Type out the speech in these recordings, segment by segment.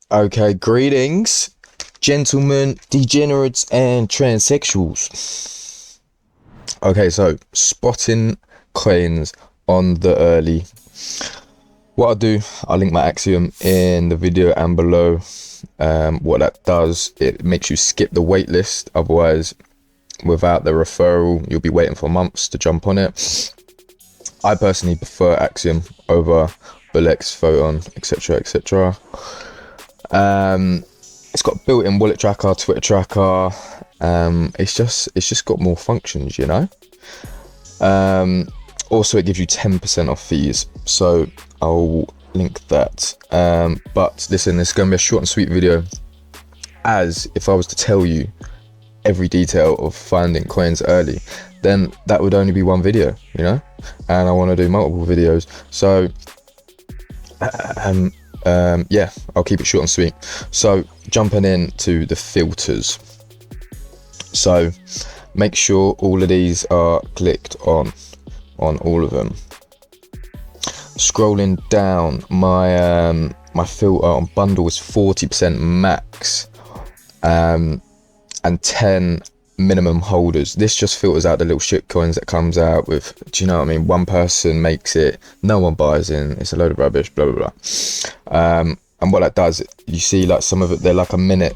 Okay, greetings, gentlemen, degenerates, and transsexuals. Okay, so spotting coins on the early. What I'll do, I'll link my axiom in the video and below. What that does, it makes you skip the wait list. Otherwise, without the referral, you'll be waiting for months to jump on it. I personally prefer axiom over Bulex, Photon, etc., etc. It's got built-in wallet tracker, Twitter tracker. It's just got more functions, you know. Also, it gives you 10% off fees, so I'll link that. But listen, this is going to be a short and sweet video, as if I was to tell you every detail of finding coins early, then that would only be one video, you know, and I want to do multiple videos. So yeah, I'll keep it short and sweet. So jumping into the filters, so make sure all of these are clicked on all of them. Scrolling down, my my filter on bundle is 40% max, and 10 minimum holders. This just filters out the little shit coins that comes out with, do you know what I mean, one person makes it, no one buys in, it's a load of rubbish, blah blah blah. And what that does, you see, like, some of it, they're like a minute,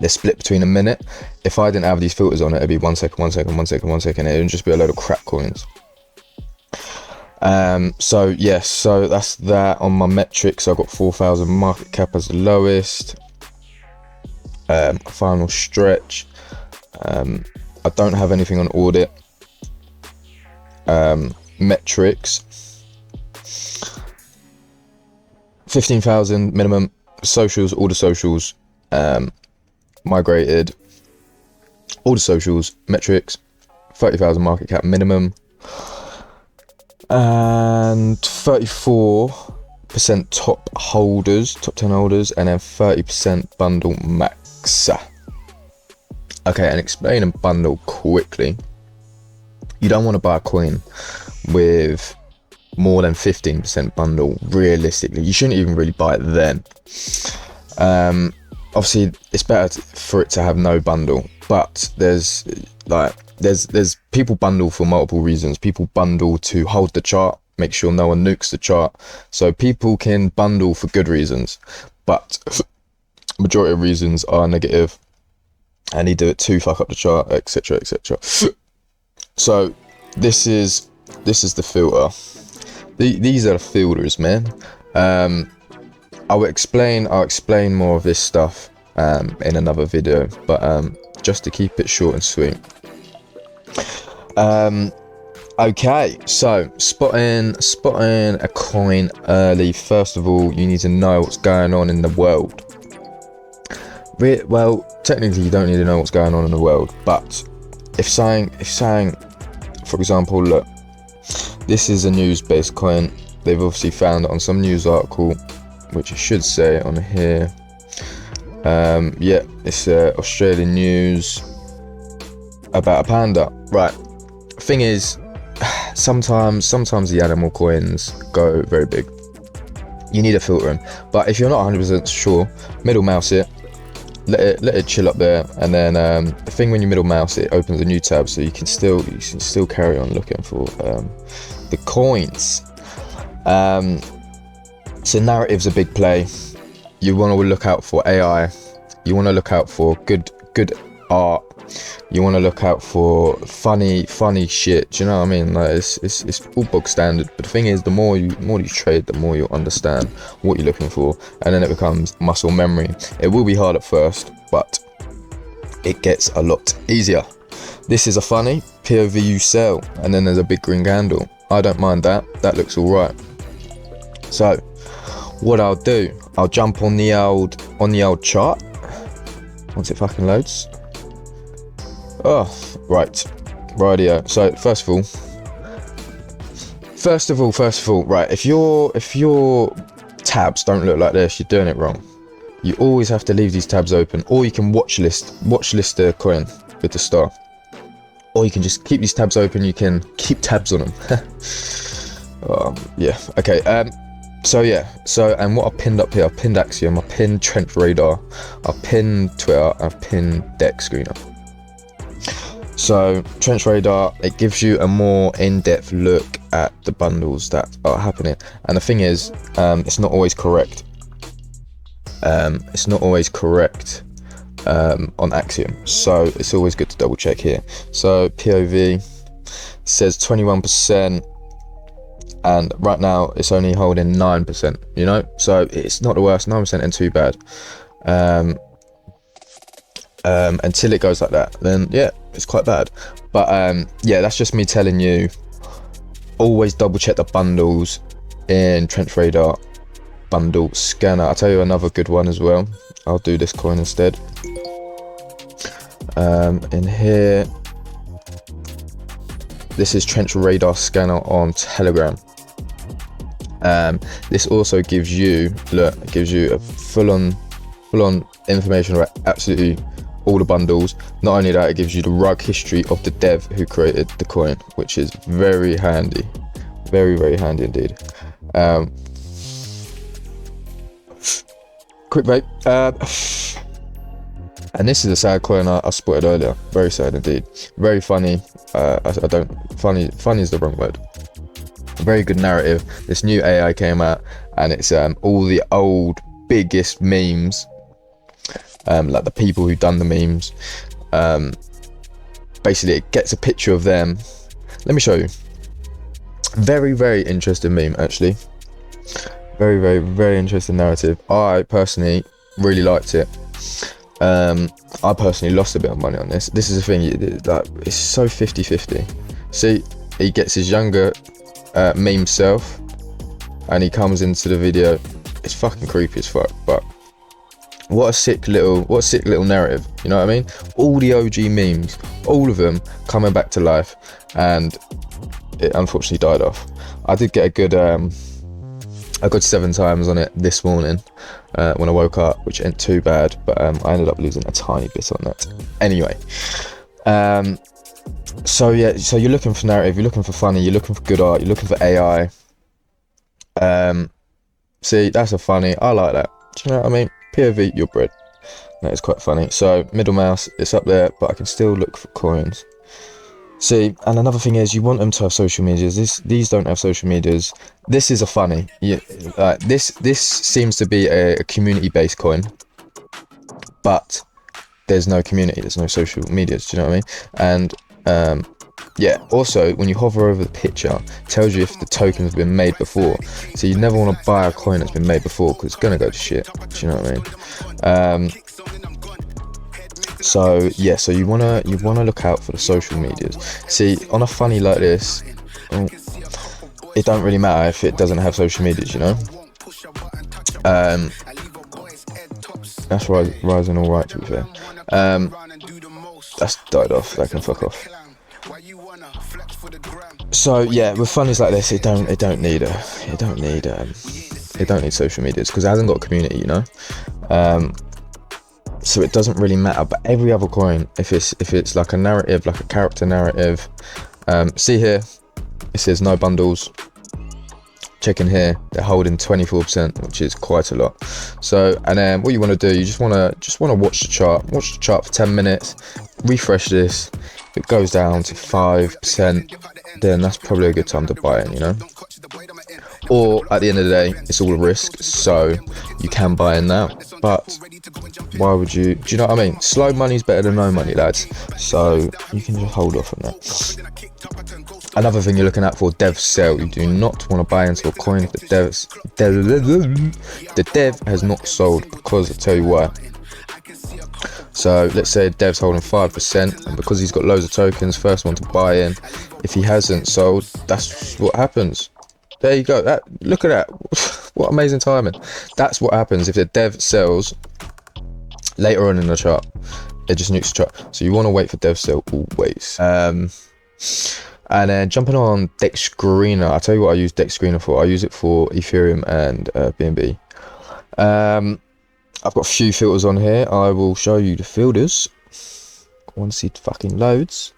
they're split between a minute. If I didn't have these filters on it, it'd be 1 second, 1 second, 1 second, 1 second, it would just be a load of crap coins. So yes, so that's that. On my metrics, I've got 4,000 market cap as the lowest. Final stretch, I don't have anything on audit. Metrics, 15,000 minimum. Socials, all the socials migrated, all the socials. Metrics, 30,000 market cap minimum, and 34% top holders, top 10 holders, and then 30% bundle max. Okay, and explain a bundle quickly. You don't want to buy a coin with more than 15% bundle. Realistically, you shouldn't even really buy it then. Obviously, it's better for it to have no bundle, but there's people bundle for multiple reasons. People bundle to hold the chart, make sure no one nukes the chart. So people can bundle for good reasons, but majority of reasons are negative, and they do it to fuck up the chart, etc., etc. So this is the filter. These are the filters, man. I'll explain more of this stuff in another video, but just to keep it short and sweet. Okay, so spotting a coin early. First of all, you need to know what's going on in the world. Well, technically you don't need to know what's going on in the world, but if saying, for example, look, this is a news-based coin. They've obviously found it on some news article, which I should say on here. Yeah, it's Australian news about a panda. Right. Thing is, sometimes the animal coins go very big. You need to filter them, but if you're not 100% sure, middle mouse it. Let it chill up there, and then the thing, when you middle mouse it, opens a new tab, so you can still carry on looking for the coins. So narrative's a big play. You want to look out for AI. You want to look out for good art. You want to look out for funny shit. Do you know what I mean? Like, it's all bog standard. But the thing is, the more you trade, the more you understand what you're looking for, and then it becomes muscle memory. It will be hard at first, but it gets a lot easier. This is a funny POV, you sell, and then there's a big green candle. I don't mind that. That looks all right. So what I'll do, I'll jump on the old chart once it fucking loads. Oh, right, rightio. So first of all, right, if your tabs don't look like this, you're doing it wrong. You always have to leave these tabs open, or you can watch list the coin with the star, or you can just keep these tabs open. You can keep tabs on them. Yeah, okay. So yeah, and what I pinned up here, I pinned Axiom, I pinned Trench Radar, I pinned Twitter, I've pinned Dex Screener. So Trench Radar, it gives you a more in-depth look at the bundles that are happening, and the thing is, it's not always correct. It's not always correct on Axiom, so it's always good to double check here. So POV says 21%, and right now it's only holding 9%, you know, so it's not the worst. 9% ain't too bad. Until it goes like that, then yeah, it's quite bad. But yeah, that's just me telling you, always double check the bundles in Trench Radar bundle scanner. I'll tell you another good one as well. I'll do this coin instead. In here, this is Trench Radar scanner on Telegram. This also gives you, look, it gives you a full-on information about absolutely all the bundles. Not only that, it gives you the rug history of the dev who created the coin, which is very handy, very handy indeed. Quick break. And this is a sad coin I spotted earlier. Very sad indeed. Very funny. Funny is the wrong word. Very good narrative. This new AI came out, and it's all the old biggest memes, like the people who done the memes. Basically, it gets a picture of them. Let me show you. Very interesting meme, actually. Very interesting narrative. I personally really liked it. I personally lost a bit of money on this. This is the thing, like, it's so 50-50. See, he gets his younger meme self, and he comes into the video. It's fucking creepy as fuck, but what a sick little narrative, you know what I mean? All the OG memes, all of them coming back to life, and it unfortunately died off. I did get a good 7 times on it this morning when I woke up, which ain't too bad, but I ended up losing a tiny bit on that. Anyway, so yeah, so you're looking for narrative, you're looking for funny, you're looking for good art, you're looking for AI. See, that's a funny, I like that. Do you know what I mean? POV, your bread. That is quite funny. So middle mouse, it's up there, but I can still look for coins. See, and another thing is, you want them to have social medias. These don't have social medias. This is a funny. Yeah, this seems to be a community-based coin, but there's no community. There's no social medias. Do you know what I mean? And yeah. Also, when you hover over the picture, it tells you if the token has been made before. So you never want to buy a coin that's been made before, because it's gonna go to shit. Do you know what I mean? So yeah, so you wanna look out for the social medias. See, on a funny like this, it don't really matter if it doesn't have social medias, you know. That's rising all right, to be fair. That's died off. That can fuck off. So yeah, with funnies like this, it don't need social medias, because it hasn't got a community, you know. So it doesn't really matter. But every other coin, if it's like a narrative, like a character narrative, see here, it says no bundles. Check in here, they're holding 24%, which is quite a lot. So, and then what you want to do, you just want to watch the chart for 10 minutes, refresh this. If it goes down to 5%, then that's probably a good time to buy it, you know. Or at the end of the day, it's all a risk, so you can buy in now. But why would you? Do you know what I mean? Slow money's better than no money, lads. So you can just hold off on that. Another thing you're looking at for dev sell. You do not want to buy into a coin if the dev has not sold, because I'll tell you why. So let's say dev's holding 5%, and because he's got loads of tokens, first one to buy in. If he hasn't sold, that's what happens. There you go. Look at that. What amazing timing. That's what happens if the dev sells later on in the chart. It just nukes the chart. So you want to wait for dev sell always. And then jumping on Dex Screener. I'll tell you what I use Dex Screener for. I use it for Ethereum and BNB. I've got a few filters on here. I will show you the filters once it fucking loads.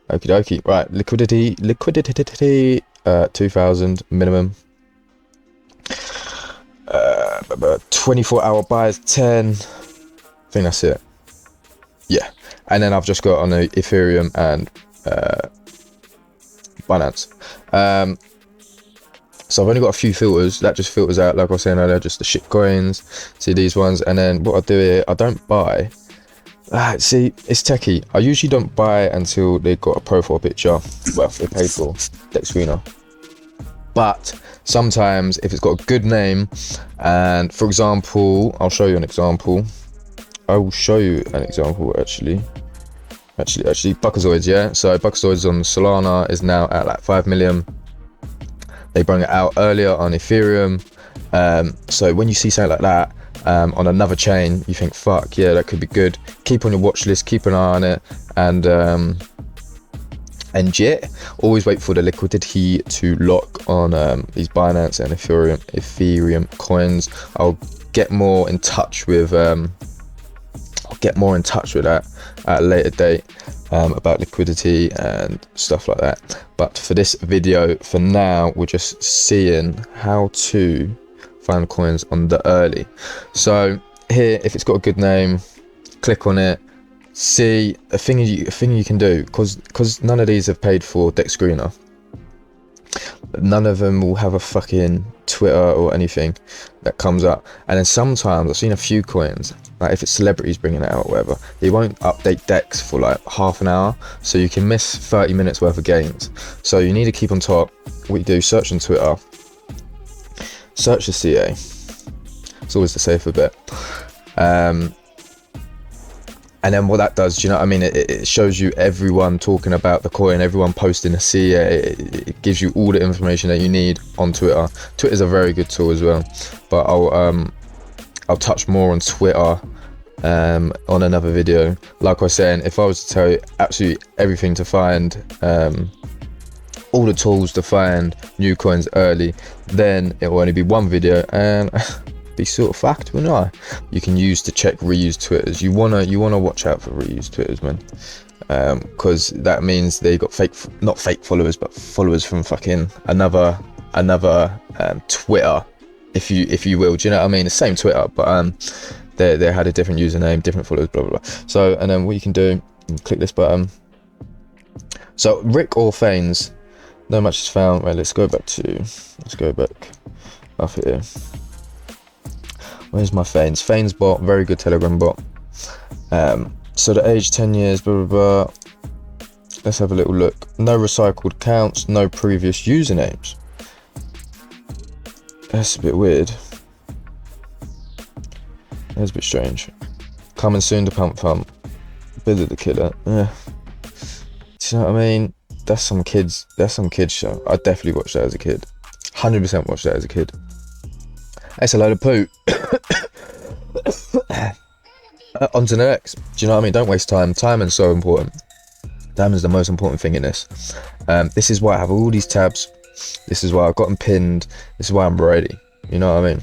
Okie dokie. Right, liquidity, 2000 minimum. 24-hour buys 10. I think that's it. Yeah, and then I've just got on the Ethereum and Binance. So I've only got a few filters. That just filters out, like I was saying earlier, just the shit coins. See these ones, and then what I do here, I don't buy. See, it's techie. I usually don't buy until they've got a profile picture. Well, they pay for Dex Screener. But sometimes, if it's got a good name, and for example, I'll show you an example. I will show you an example actually. Buckazoids, yeah. So Buckazoids on Solana is now at like 5 million. They brought it out earlier on Ethereum. So when you see something like that on another chain, you think, fuck yeah, that could be good. Keep on your watch list, keep an eye on it, and yeah, always wait for the liquidity to lock on these Binance and Ethereum coins. I'll get more in touch with that at a later date about liquidity and stuff like that. But for this video, for now, we're just seeing how to find coins on the early. So here, if it's got a good name, click on it. See a thing you can do, because none of these have paid for Dex Screener. None of them will have a fucking Twitter or anything that comes up. And then sometimes I've seen a few coins, like if it's celebrities bringing it out or whatever, they won't update Dex for like half an hour, so you can miss 30 minutes worth of gains. So you need to keep on top. What you do, search on Twitter, search the CA. It's always the safer bet. And then what that does, do you know what I mean? It shows you everyone talking about the coin, everyone posting a CA. It gives you all the information that you need on Twitter. Twitter's a very good tool as well, but I'll touch more on Twitter on another video. Like I was saying, if I was to tell you absolutely everything to find, all the tools to find new coins early, then it will only be one video and be sort of fact, wouldn't I? You can use to check reused Twitters. You wanna watch out for reused Twitters, man, because that means they got not fake followers, but followers from fucking another Twitter, if you will. Do you know what I mean? The same Twitter, but they had a different username, different followers, blah blah blah. So, and then what you can do, click this button. So Rick or Fanes, no match is found. Right, let's go back up here. Where's my Fanes bot? Very good Telegram bot. So the age 10 years, blah blah blah. Let's have a little look. No recycled accounts, no previous usernames. That's a bit weird. That's a bit strange. Coming soon to Pump. Billy the Killer. Yeah. Do you know what I mean? That's some kids show. I definitely watched that as a kid. 100% watched that as a kid. That's a load of poo. On to the next. Do you know what I mean? Don't waste time. Time is so important. Time is the most important thing in this. This is why I have all these tabs. This is why I've got them pinned. This is why I'm ready. You know what I mean?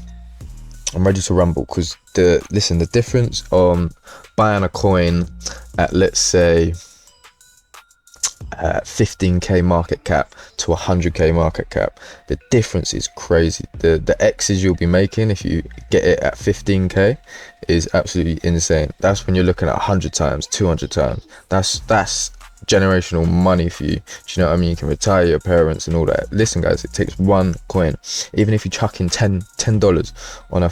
I'm ready to rumble, because the difference on buying a coin at, let's say, 15k market cap to 100k market cap, the difference is crazy. The X's you'll be making if you get it at 15k is absolutely insane. That's when you're looking at 100 times, 200 times. That's generational money for you. Do you know what I mean? You can retire your parents and all that. Listen guys, it takes one coin. Even if you chuck in $10 on a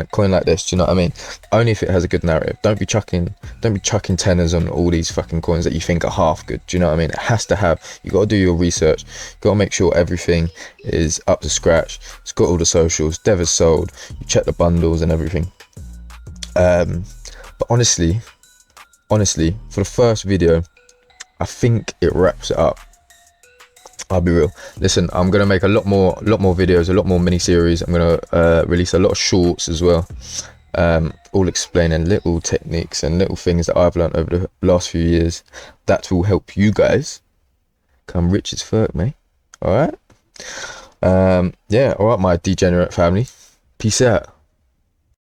coin like this, do you know what I mean? Only if it has a good narrative. Don't be chucking tenors on all these fucking coins that you think are half good. Do you know what I mean? It has to have, you got to do your research. You got to make sure everything is up to scratch. It's got all the socials, Dev is sold, you check the bundles and everything. But honestly, for the first video, I think it wraps it up. I'll be real. Listen, I'm gonna make a lot more videos, a lot more mini series. I'm gonna release a lot of shorts as well, all explaining little techniques and little things that I've learned over the last few years that will help you guys come rich as fuck, mate. All right. Yeah. All right, my degenerate family. Peace out.